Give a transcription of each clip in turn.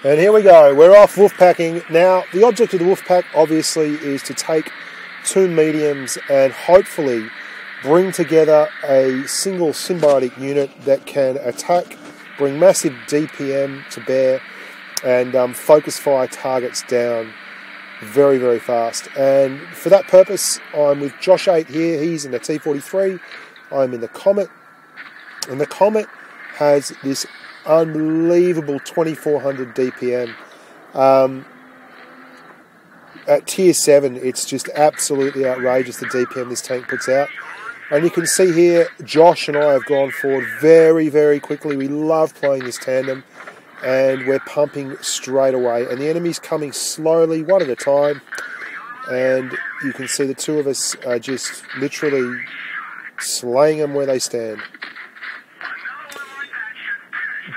And here we go, we're off wolfpacking. Now, the object of the wolfpack obviously is to take two mediums and hopefully bring together a single symbiotic unit that can attack, bring massive DPM to bear, and focus fire targets down very, very fast. And for that purpose, I'm with Josh8 here. He's in the T43. I'm in the Comet. And the Comet has this unbelievable 2400 DPM. At tier 7, it's just absolutely outrageous the DPM this tank puts out. And you can see here, Josh and I have gone forward very, very quickly. We love playing this tandem, and we're pumping straight away. And the enemy's coming slowly, one at a time. And you can see the two of us are just literally slaying them where they stand.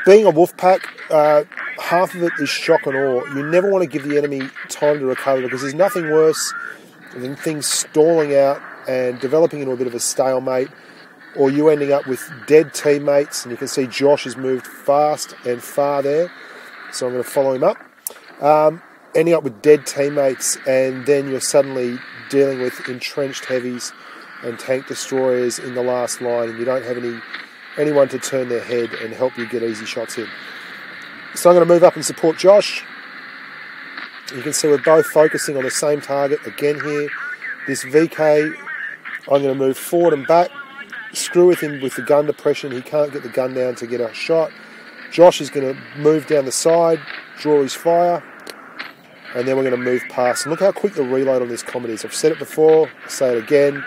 Being a wolf pack, half of it is shock and awe. You never want to give the enemy time to recover, because there's nothing worse than things stalling out and developing into a bit of a stalemate, or you ending up with dead teammates. And you can see Josh has moved fast and far there, so I'm going to follow him up. Ending up with dead teammates, and then you're suddenly dealing with entrenched heavies and tank destroyers in the last line, and you don't have anyone to turn their head and help you get easy shots in. So I'm going to move up and support Josh. You can see we're both focusing on the same target again here. This VK, I'm going to move forward and back, screw with him with the gun depression. He can't get the gun down to get a shot. Josh is going to move down the side, draw his fire, and then we're going to move past. And look how quick the reload on this Comet is. I've said it before, I'll say it again.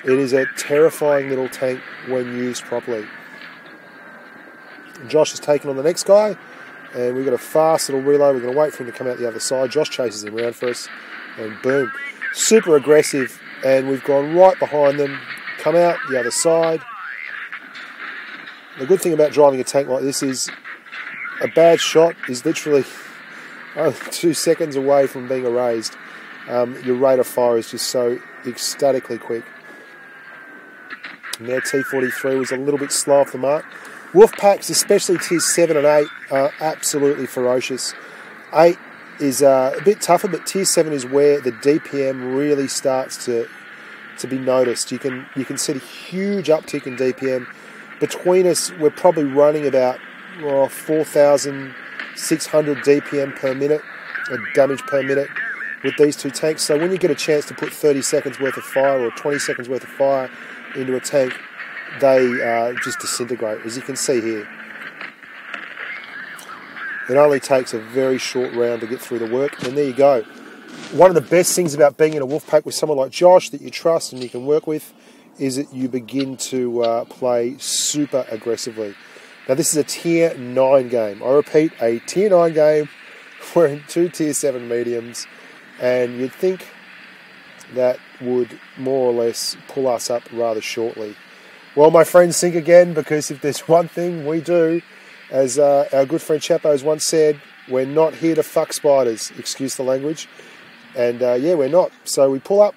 It is a terrifying little tank when used properly. Josh has taken on the next guy, and we've got a fast little reload. We're going to wait for him to come out the other side. Josh chases him around for us, and boom. Super aggressive, and we've gone right behind them, come out the other side. The good thing about driving a tank like this is a bad shot is literally 2 seconds away from being erased. Your rate of fire is just so ecstatically quick. Now T43 was a little bit slow off the mark. Wolf packs, especially tiers 7 and 8, are absolutely ferocious. 8 is a bit tougher, but tier 7 is where the DPM really starts to be noticed. You can see the huge uptick in DPM. Between us, we're probably running about 4,600 DPM per minute, damage per minute, with these two tanks. So when you get a chance to put 30 seconds worth of fire or 20 seconds worth of fire into a tank, they just disintegrate, as you can see here. It only takes a very short round to get through the work, and there you go. One of the best things about being in a wolf pack with someone like Josh that you trust and you can work with is that you begin to play super aggressively. Now this is a tier 9 game. I repeat, a tier 9 game. We're in 2 tier 7 mediums, and you'd think that would more or less pull us up rather shortly. Well, my friends, think again, because if there's one thing we do, as our good friend Chapo's once said, we're not here to fuck spiders, excuse the language. And yeah, we're not. So we pull up,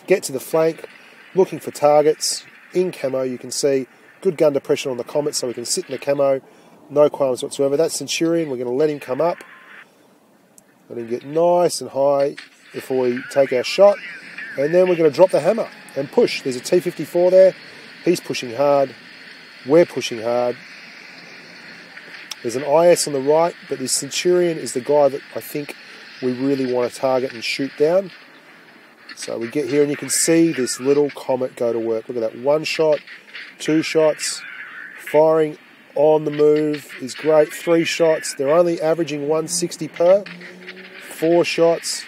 get to the flank, looking for targets. In camo, you can see good gun depression on the Comet, so we can sit in the camo, no qualms whatsoever. That Centurion, we're going to let him come up. Let him get nice and high before we take our shot. And then we're going to drop the hammer and push. There's a T54 there. He's pushing hard. We're pushing hard. There's an IS on the right, but this Centurion is the guy that I think we really want to target and shoot down. So we get here and you can see this little Comet go to work. Look at that. 1 shot, 2 shots. Firing on the move is great. 3 shots. They're only averaging 160 per. 4 shots.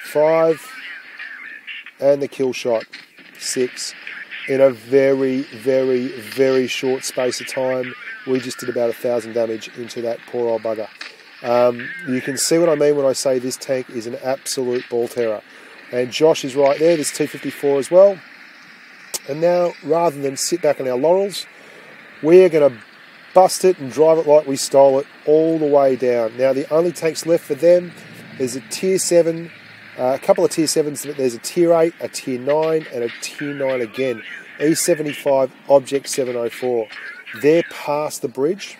5. And the kill shot. 6. In a very, very, very short space of time, we just did about 1,000 damage into that poor old bugger. You can see what I mean when I say this tank is an absolute ball terror. And Josh is right there, this T54 as well. And now, rather than sit back on our laurels, we're going to bust it and drive it like we stole it all the way down. Now, the only tanks left for them is a tier 7, a couple of tier 7s, but there's a tier 8, a tier 9, and a tier 9 again. E75 Object 704. They're past the bridge.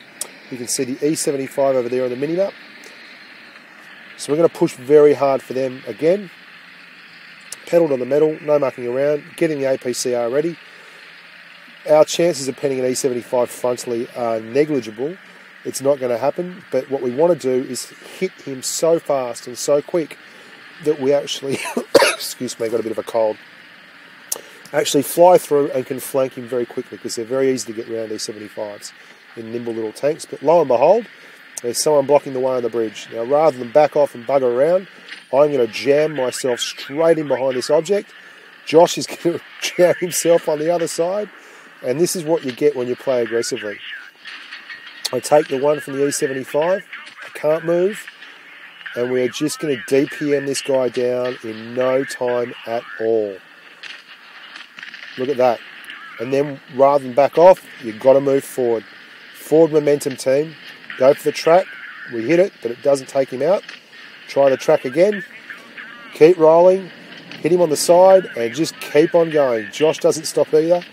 You can see the E75 over there on the mini-map. So we're going to push very hard for them again. Pedal to the metal, no mucking around, getting the APCR ready. Our chances of penning an E75 frontally are negligible. It's not going to happen, but what we want to do is hit him so fast and so quick that we actually, excuse me, got a bit of a cold, actually fly through and can flank him very quickly because they're very easy to get around E75s in nimble little tanks. But lo and behold, there's someone blocking the way on the bridge. Now, rather than back off and bugger around, I'm going to jam myself straight in behind this object. Josh is going to jam himself on the other side. And this is what you get when you play aggressively. I take the one from the E75. I can't move. And we're just going to DPM this guy down in no time at all. Look at that. And then rather than back off, you've got to move forward. Forward momentum, team. Go for the track. We hit it, but it doesn't take him out. Try the track again. Keep rolling. Hit him on the side and just keep on going. Josh doesn't stop either.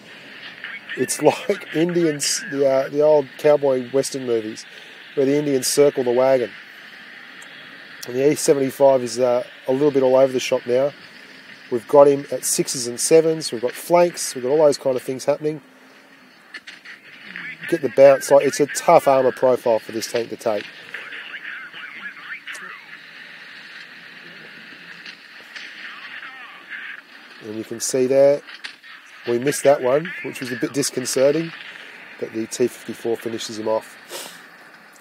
It's like Indians, the old cowboy western movies, where the Indians circle the wagon. And the E75 is a little bit all over the shop now. We've got him at 6s and 7s. We've got flanks. We've got all those kind of things happening. Get the bounce. Like, it's a tough armour profile for this tank to take. And you can see there, we missed that one, which was a bit disconcerting, but the T-54 finishes him off.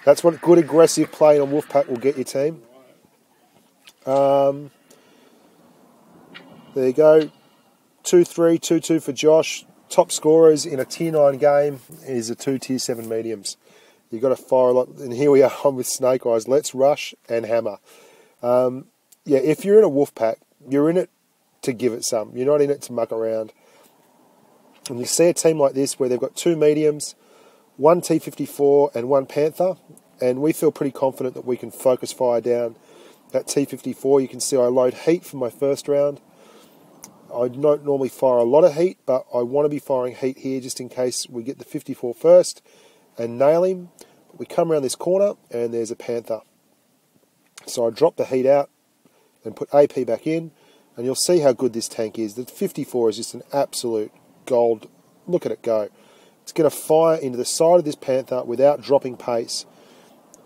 That's what good aggressive play on Wolfpack will get your team. There you go. 2-3, 2-2 for Josh. Top scorers in a Tier 9 game is the 2 Tier 7 mediums. You've got to fire a lot. And here we are with Snake Eyes. Let's rush and hammer. Yeah, if you're in a Wolfpack, you're in it to give it some. You're not in it to muck around. And you see a team like this where they've got 2 mediums, 1 T-54 and 1 Panther. And we feel pretty confident that we can focus fire down that T-54. You can see I load heat for my first round. I don't normally fire a lot of heat, but I want to be firing heat here just in case we get the 54 first and nail him. But we come around this corner and there's a Panther. So I drop the heat out and put AP back in, and you'll see how good this tank is. The 54 is just an absolute gold. Look at it go. It's going to fire into the side of this Panther without dropping pace.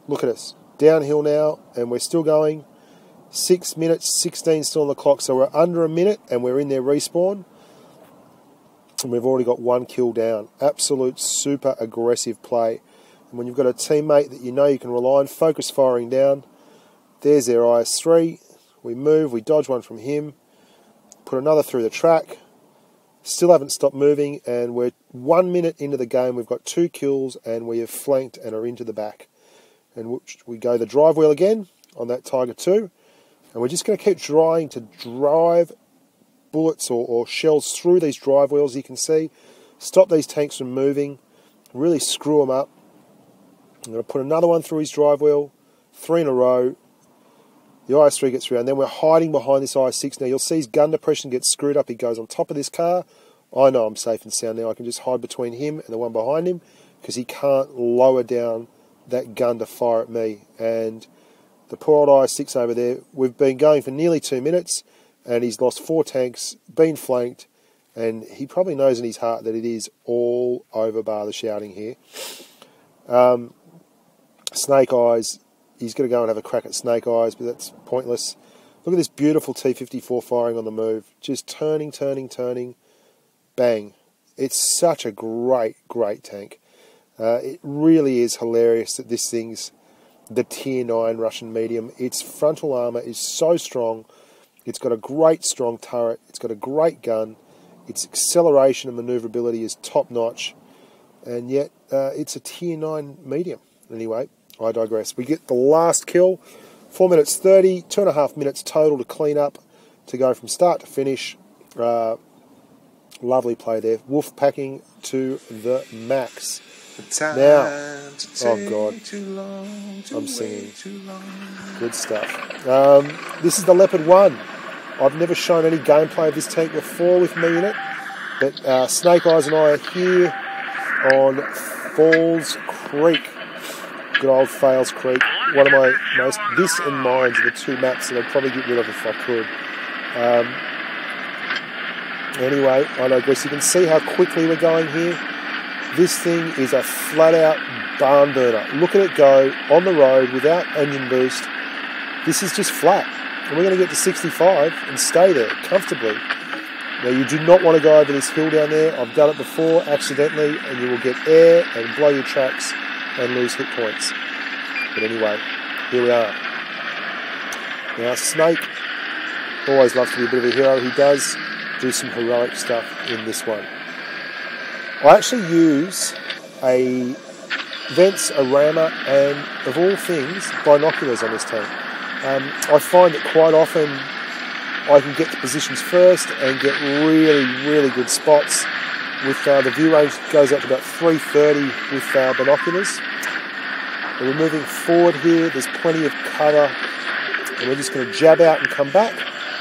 Look at us. Downhill now, and we're still going. 6 minutes, 16 still on the clock, so we're under a minute and we're in their respawn. And we've already got 1 kill down. Absolute super aggressive play. And when you've got a teammate that you know you can rely on, focus firing down. There's their IS-3. We move, we dodge one from him. Put another through the track. Still haven't stopped moving, and we're 1 minute into the game. We've got 2 kills and we have flanked and are into the back. And we go the drive wheel again on that Tiger 2. And we're just going to keep trying to drive bullets or shells through these drive wheels, you can see. Stop these tanks from moving. Really screw them up. I'm going to put another one through his drive wheel. 3 in a row. The IS-3 gets around. Then we're hiding behind this IS-6. Now you'll see his gun depression gets screwed up. He goes on top of this car. I know I'm safe and sound now. I can just hide between him and the one behind him because he can't lower down that gun to fire at me. And the poor old IS-6 over there, we've been going for nearly 2 minutes and he's lost 4 tanks, been flanked, and he probably knows in his heart that it is all over bar the shouting here. Snake Eyes, he's going to go and have a crack at Snake Eyes, but that's pointless. Look at this beautiful T-54 firing on the move. Just turning, turning, turning. Bang. It's such a great, great tank. It really is hilarious that this thing's the Tier 9 Russian medium. Its frontal armour is so strong. It's got a great strong turret. It's got a great gun. Its acceleration and manoeuvrability is top notch. And yet it's a Tier 9 medium. Anyway, I digress. We get the last kill. 4 minutes 30, 2.5 minutes total to clean up, to go from start to finish. Lovely play there. Wolf packing to the max. Now, oh God, I'm singing. Good stuff. This is the Leopard 1. I've never shown any gameplay of this tank before with me in it, but Snake Eyes and I are here on Falls Creek. Good old Fails Creek. One of my most... This and Mines are the two maps that I'd probably get rid of if I could. Anyway, I digress. You can see how quickly we're going here. This thing is a flat-out barn burner. Look at it go on the road without engine boost. This is just flat. And we're going to get to 65 and stay there comfortably. Now, you do not want to go over this hill down there. I've done it before accidentally, and you will get air and blow your tracks and lose hit points. But anyway, here we are. Now, Snake always loves to be a bit of a hero. He does do some heroic stuff in this one. I actually use a vents, a rammer, and of all things, binoculars on this tank. I find that quite often I can get to positions first and get really, really good spots. With the view range goes up to about 330 with binoculars. And we're moving forward here. There's plenty of cover, and we're just going to jab out and come back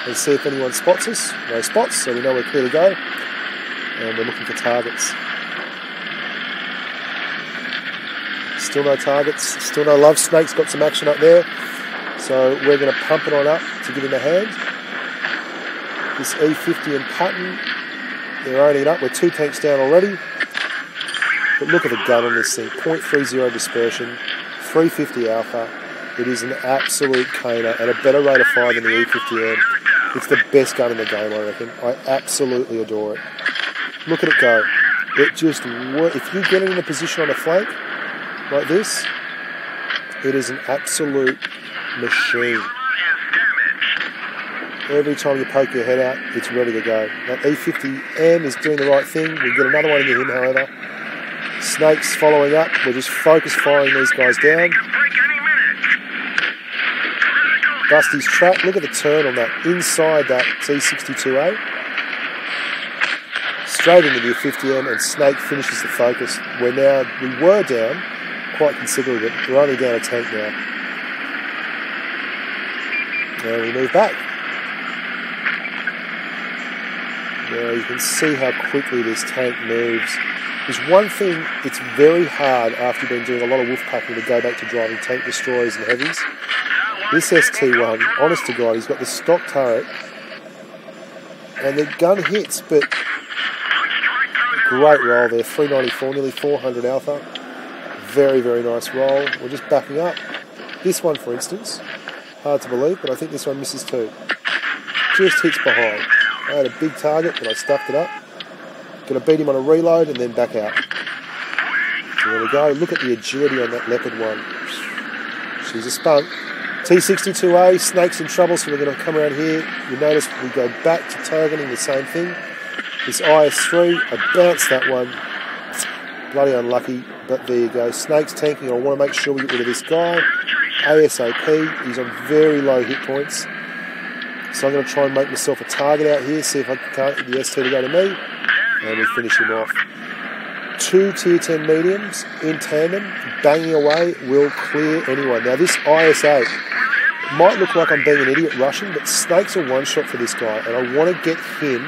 and see if anyone spots us. No spots, so we know we're clear to go. And we're looking for targets. Still no targets. Still no love. Snake's got some action up there. So we're going to pump it on up to give him a hand. This E50 and Patton, they're owning it up. We're 2 tanks down already. But look at the gun on this thing. 0.30 dispersion, 350 alpha. It is an absolute caner and a better rate of fire than the E50M. It's the best gun in the game, I reckon. I absolutely adore it. Look at it go. It just works. If you get it in a position on a flank like this, it is an absolute machine. Every time you poke your head out, it's ready to go. That E50M is doing the right thing. We get another one into him, however. Snake's following up. We're just focus firing these guys down. Busty's trap. Look at the turn on that. Inside that T62A. Straight into the 50M, and Snake finishes the focus. We were down quite considerably, but we're only down a tank now. And we move back. Now you can see how quickly this tank moves. There's one thing, it's very hard after you've been doing a lot of wolfpacking to go back to driving tank destroyers and heavies. This ST1, honest to God, he's got the stock turret and the gun hits, but great roll there, 394, nearly 400 alpha. Very, very nice roll. We're just backing up. This one, for instance, hard to believe, but I think this one misses too. Just hits behind. I had a big target, but I stuffed it up. Going to beat him on a reload and then back out. There we go. Look at the agility on that Leopard one. She's a spunk. T62A, Snake's in trouble, so we're going to come around here. You notice we go back to targeting the same thing. This IS-3, I bounced that one. Bloody unlucky, but there you go. Snake's tanking. I want to make sure we get rid of this guy. ASAP. He's on very low hit points. So I'm going to try and make myself a target out here, see if I can't get the ST to go to me, and we finish him off. 2 tier 10 mediums in tandem, banging away, will clear anyone. Now this IS-8 might look like I'm being an idiot rushing, but Snake's a one-shot for this guy, and I want to get him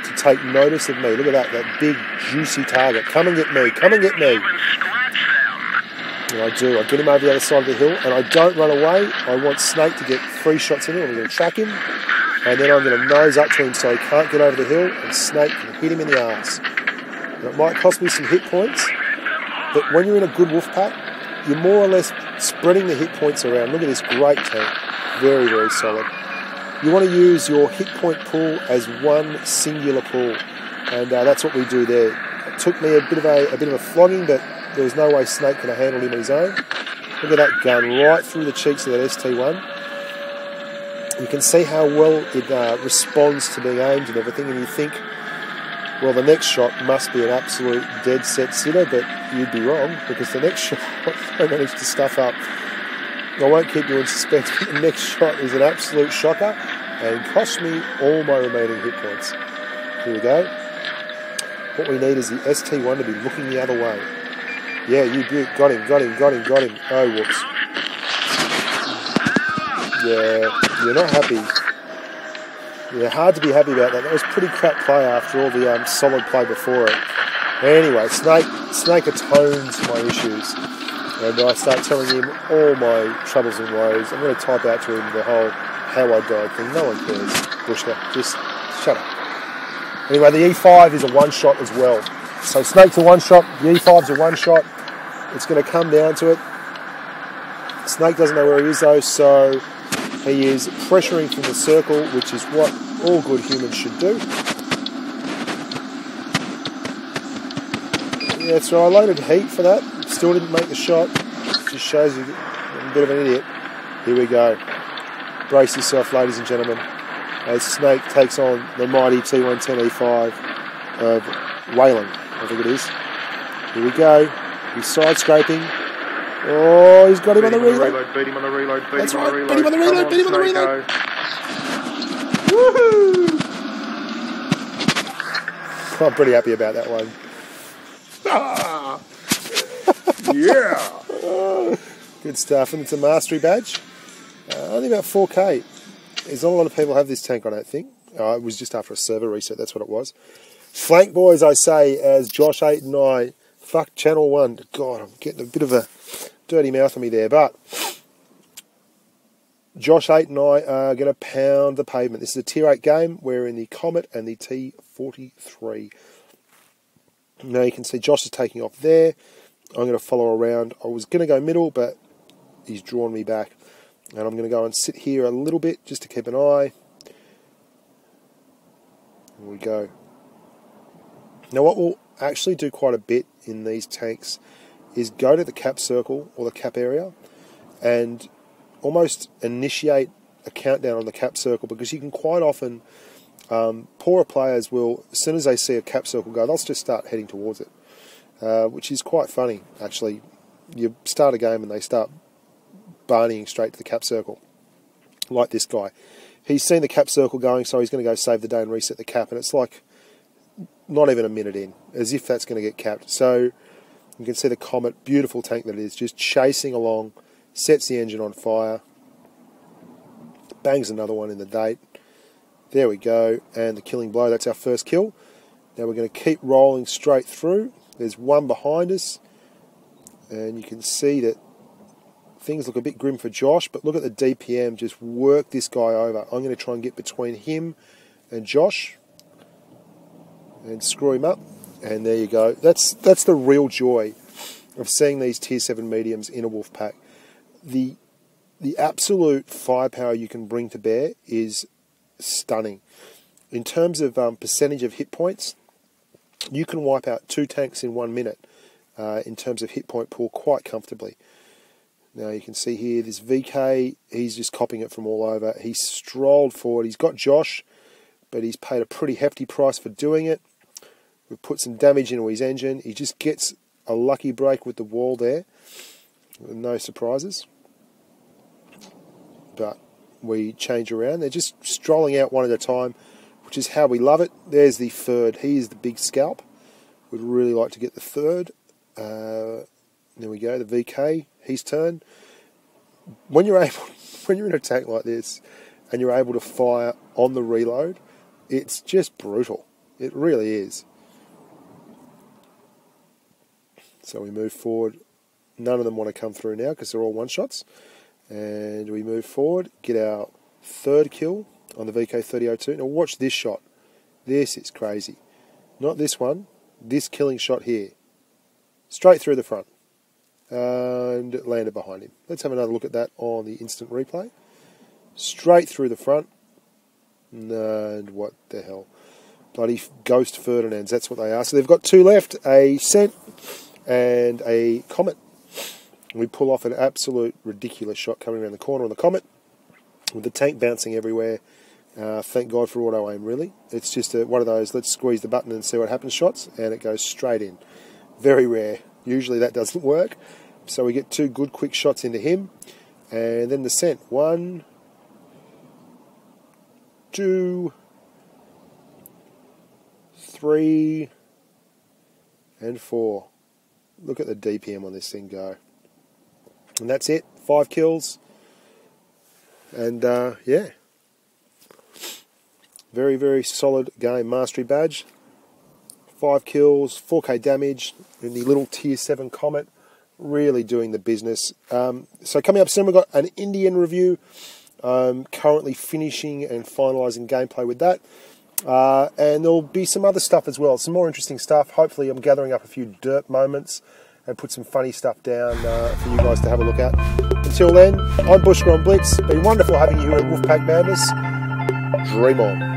to take notice of me. Look at that big, juicy target. Come and get me, come and get me. And I do. I get him over the other side of the hill, and I don't run away. I want Snake to get 3 shots in him. I'm going to track him, and then I'm going to nose up to him so he can't get over the hill, and Snake can hit him in the arse. Now, it might cost me some hit points, but when you're in a good wolf pack, you're more or less spreading the hit points around. Look at this great tank. Very, very solid. You want to use your hit point pool as one singular pool, and that's what we do there. It took me a bit of a flogging, but there was no way Snake could have handled him on his own. Look at that gun right through the cheeks of that ST1. You can see how well it responds to being aimed and everything, and you think, well, the next shot must be an absolute dead set sitter, but you'd be wrong, because the next shot I managed to stuff up. I won't keep you in suspense, but the next shot is an absolute shocker and cost me all my remaining hit points. Here we go. What we need is the ST1 to be looking the other way. Yeah, you beaut. Got him. Oh, whoops. Yeah, you're not happy. Yeah, hard to be happy about that. That was pretty crap play after all the solid play before it. Anyway, Snake atones my issues, and I start telling him all my troubles and woes. I'm going to type out to him the whole how I died thing. No one cares, Bushka. Just shut up. Anyway, the E5 is a one-shot as well. So Snake's a one-shot, the E5's a one-shot. It's going to come down to it. Snake doesn't know where he is though, so he is pressuring from the circle, which is what all good humans should do. Yeah, so I loaded heat for that. Still didn't make the shot. Just shows you I'm a bit of an idiot. Here we go. Brace yourself, ladies and gentlemen, as Snake takes on the mighty T110 E5 of Whaling, I think it is. Here we go. He's side scraping. Oh, he's got him on the reload. Beat him on the reload. That's right. Beat him on the reload. Beat him on the reload. Woohoo! I'm pretty happy about that one. Yeah. Good stuff, and it's a mastery badge. Only about 4K. There's not a lot of people have this tank, I don't think. It was just after a server reset, that's what it was. Flank boys, I say, as Josh8 and I fuck Channel 1. God, I'm getting a bit of a dirty mouth on me there, but Josh8 and I are going to pound the pavement. This is a Tier 8 game. We're in the Comet and the T43. Now you can see Josh is taking off there. I'm going to follow around. I was going to go middle, but he's drawn me back. And I'm going to go and sit here a little bit just to keep an eye. Here we go. Now what we'll actually do quite a bit in these tanks is go to the cap circle or the cap area and almost initiate a countdown on the cap circle, because you can quite often, poorer players will, as soon as they see a cap circle go, they'll just start heading towards it, which is quite funny actually. You start a game and they start barneying straight to the cap circle, like this guy. He's seen the cap circle going, so he's going to go save the day and reset the cap, and it's like not even a minute in, as if that's going to get capped. So you can see the Comet, beautiful tank that it is, just chasing along, sets the engine on fire, bangs another one in the date. There we go, and the killing blow, that's our first kill. Now we're going to keep rolling straight through. There's one behind us, and you can see that things look a bit grim for Josh, but look at the DPM, just work this guy over. I'm going to try and get between him and Josh and screw him up, and there you go. That's the real joy of seeing these Tier 7 mediums in a wolf pack. The absolute firepower you can bring to bear is stunning. In terms of percentage of hit points, you can wipe out 2 tanks in 1 minute in terms of hit point pool quite comfortably. Now you can see here this VK, he's just copying it from all over. He's strolled forward. He's got Josh, but he's paid a pretty hefty price for doing it. We've put some damage into his engine. He just gets a lucky break with the wall there. No surprises. But we change around. They're just strolling out one at a time, which is how we love it. There's the third. He is the big scalp. We'd really like to get the third. There we go, the VK, his turn. When you're in a tank like this and you're able to fire on the reload, it's just brutal. It really is. So we move forward. None of them want to come through now because they're all one-shots. And we move forward, get our third kill on the VK3002. Now watch this shot. This is crazy. Not this one, this killing shot here. Straight through the front. And it landed behind him. Let's have another look at that on the instant replay. Straight through the front. And what the hell. Bloody ghost Ferdinands, that's what they are. So they've got 2 left, a Scent and a Comet. We pull off an absolute ridiculous shot coming around the corner on the Comet, with the tank bouncing everywhere. Thank God for auto aim, really. It's just one of those, let's squeeze the button and see what happens shots, and it goes straight in. Very rare. Usually that doesn't work. So we get 2 good quick shots into him, and then the Scent. 1, 2, 3, and 4. Look at the DPM on this thing go. And that's it. 5 kills. And yeah. Very, very solid game. Mastery badge. 5 kills, 4k damage in the little tier 7 comet. Really doing the business. So coming up soon, we've got an Indian review. Currently finishing and finalising gameplay with that. And there'll be some other stuff as well, some more interesting stuff. Hopefully I'm gathering up a few derp moments and put some funny stuff down for you guys to have a look at. Until then, I'm Bushka on Blitz. Been wonderful having you here at Wolfpack Madness. Dream on.